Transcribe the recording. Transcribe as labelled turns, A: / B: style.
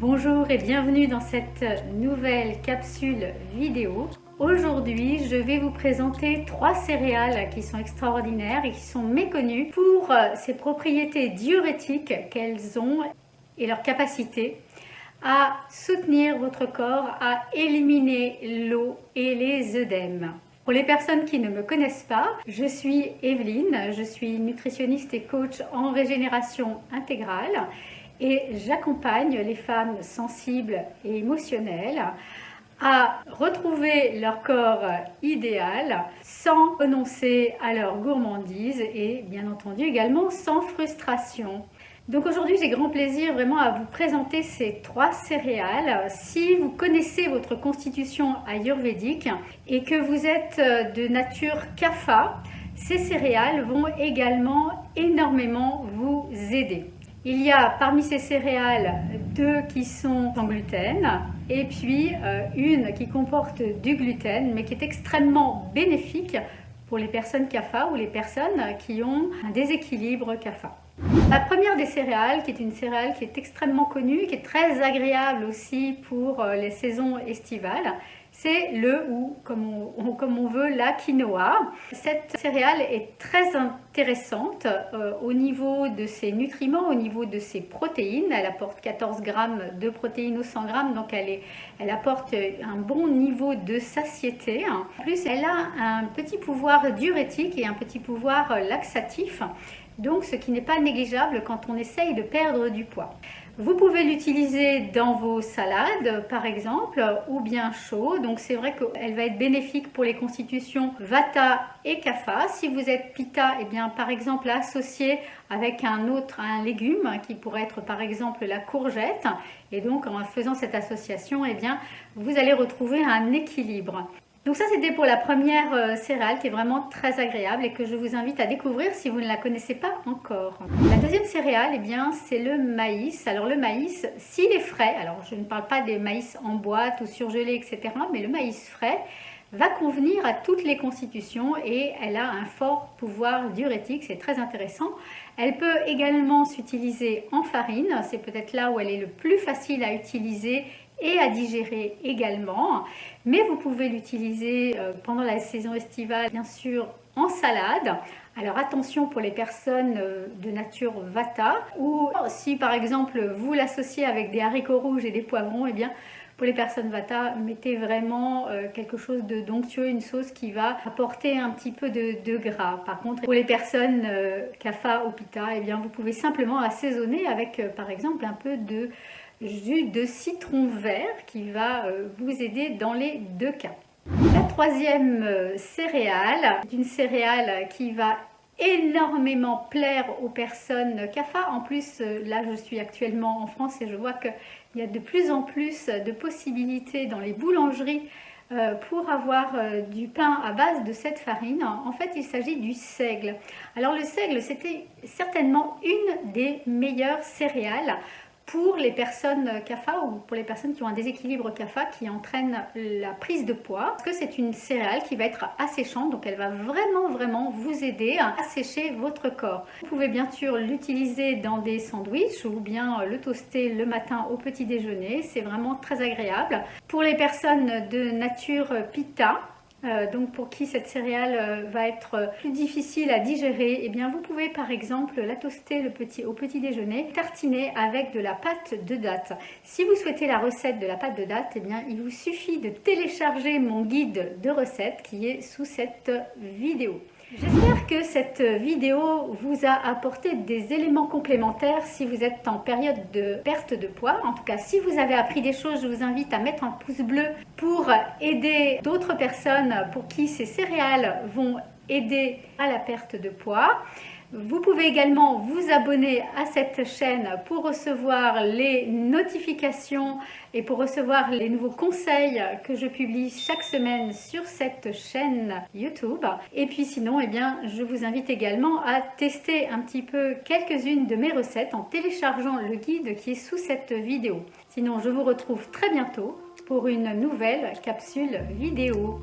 A: Bonjour et bienvenue dans cette nouvelle capsule vidéo. Aujourd'hui, je vais vous présenter 3 céréales qui sont extraordinaires et qui sont méconnues pour ces propriétés diurétiques qu'elles ont et leur capacité à soutenir votre corps, à éliminer l'eau et les œdèmes. Pour les personnes qui ne me connaissent pas, je suis Evelyne, je suis nutritionniste et coach en régénération intégrale et j'accompagne les femmes sensibles et émotionnelles à retrouver leur corps idéal sans renoncer à leur gourmandise et bien entendu également sans frustration. Donc aujourd'hui, j'ai grand plaisir vraiment à vous présenter ces 3 céréales. Si vous connaissez votre constitution ayurvédique et que vous êtes de nature kapha, ces céréales vont également énormément vous aider. Il y a parmi ces céréales 2 qui sont sans gluten et puis une qui comporte du gluten mais qui est extrêmement bénéfique pour les personnes kapha ou les personnes qui ont un déséquilibre kapha. La première des céréales, qui est une céréale qui est extrêmement connue, qui est très agréable aussi pour les saisons estivales, c'est comme on veut, la quinoa. Cette céréale est très intéressante au niveau de ses nutriments, au niveau de ses protéines. Elle apporte 14 grammes de protéines au 100 grammes, donc elle apporte un bon niveau de satiété. En plus, elle a un petit pouvoir diurétique et un petit pouvoir laxatif. Donc, ce qui n'est pas négligeable quand on essaye de perdre du poids. Vous pouvez l'utiliser dans vos salades, par exemple, ou bien chaud. Donc, c'est vrai qu'elle va être bénéfique pour les constitutions Vata et Kapha. Si vous êtes Pitta, eh bien, par exemple, associé avec un légume qui pourrait être, par exemple, la courgette. Et donc, en faisant cette association, eh bien, vous allez retrouver un équilibre. Donc ça, c'était pour la première céréale qui est vraiment très agréable et que je vous invite à découvrir si vous ne la connaissez pas encore. La deuxième céréale, eh bien, c'est le maïs. Alors le maïs, s'il est frais, alors je ne parle pas des maïs en boîte ou surgelés, etc., mais le maïs frais va convenir à toutes les constitutions et elle a un fort pouvoir diurétique, c'est très intéressant. Elle peut également s'utiliser en farine, c'est peut-être là où elle est le plus facile à utiliser et à digérer également, mais vous pouvez l'utiliser pendant la saison estivale, bien sûr, en salade. Alors attention pour les personnes de nature Vata, ou si par exemple vous l'associez avec des haricots rouges et des poivrons, eh bien pour les personnes Vata, mettez vraiment quelque chose de d'onctueux, une sauce qui va apporter un petit peu de gras. Par contre, pour les personnes Kapha ou Pitta, eh bien vous pouvez simplement assaisonner avec par exemple un peu de jus de citron vert qui va vous aider dans les 2 cas. La troisième céréale est une céréale qui va énormément plaire aux personnes kapha. En plus, là je suis actuellement en France et je vois qu'il y a de plus en plus de possibilités dans les boulangeries pour avoir du pain à base de cette farine. En fait, il s'agit du seigle. Alors le seigle, c'était certainement une des meilleures céréales pour les personnes kapha ou pour les personnes qui ont un déséquilibre kapha qui entraîne la prise de poids, parce que c'est une céréale qui va être asséchante, donc elle va vraiment vous aider à assécher votre corps. Vous pouvez bien sûr l'utiliser dans des sandwichs ou bien le toaster le matin au petit déjeuner, c'est vraiment très agréable. Pour les personnes de nature Pitta, donc pour qui cette céréale va être plus difficile à digérer, eh bien vous pouvez par exemple la toaster au petit déjeuner, tartiner avec de la pâte de date. Si vous souhaitez la recette de la pâte de date, eh bien il vous suffit de télécharger mon guide de recettes qui est sous cette vidéo. J'espère que cette vidéo vous a apporté des éléments complémentaires si vous êtes en période de perte de poids. En tout cas, si vous avez appris des choses, je vous invite à mettre un pouce bleu pour aider d'autres personnes pour qui ces céréales vont aider à la perte de poids. Vous pouvez également vous abonner à cette chaîne pour recevoir les notifications et pour recevoir les nouveaux conseils que je publie chaque semaine sur cette chaîne YouTube. Et puis sinon, eh bien, je vous invite également à tester un petit peu quelques-unes de mes recettes en téléchargeant le guide qui est sous cette vidéo. Sinon, je vous retrouve très bientôt pour une nouvelle capsule vidéo.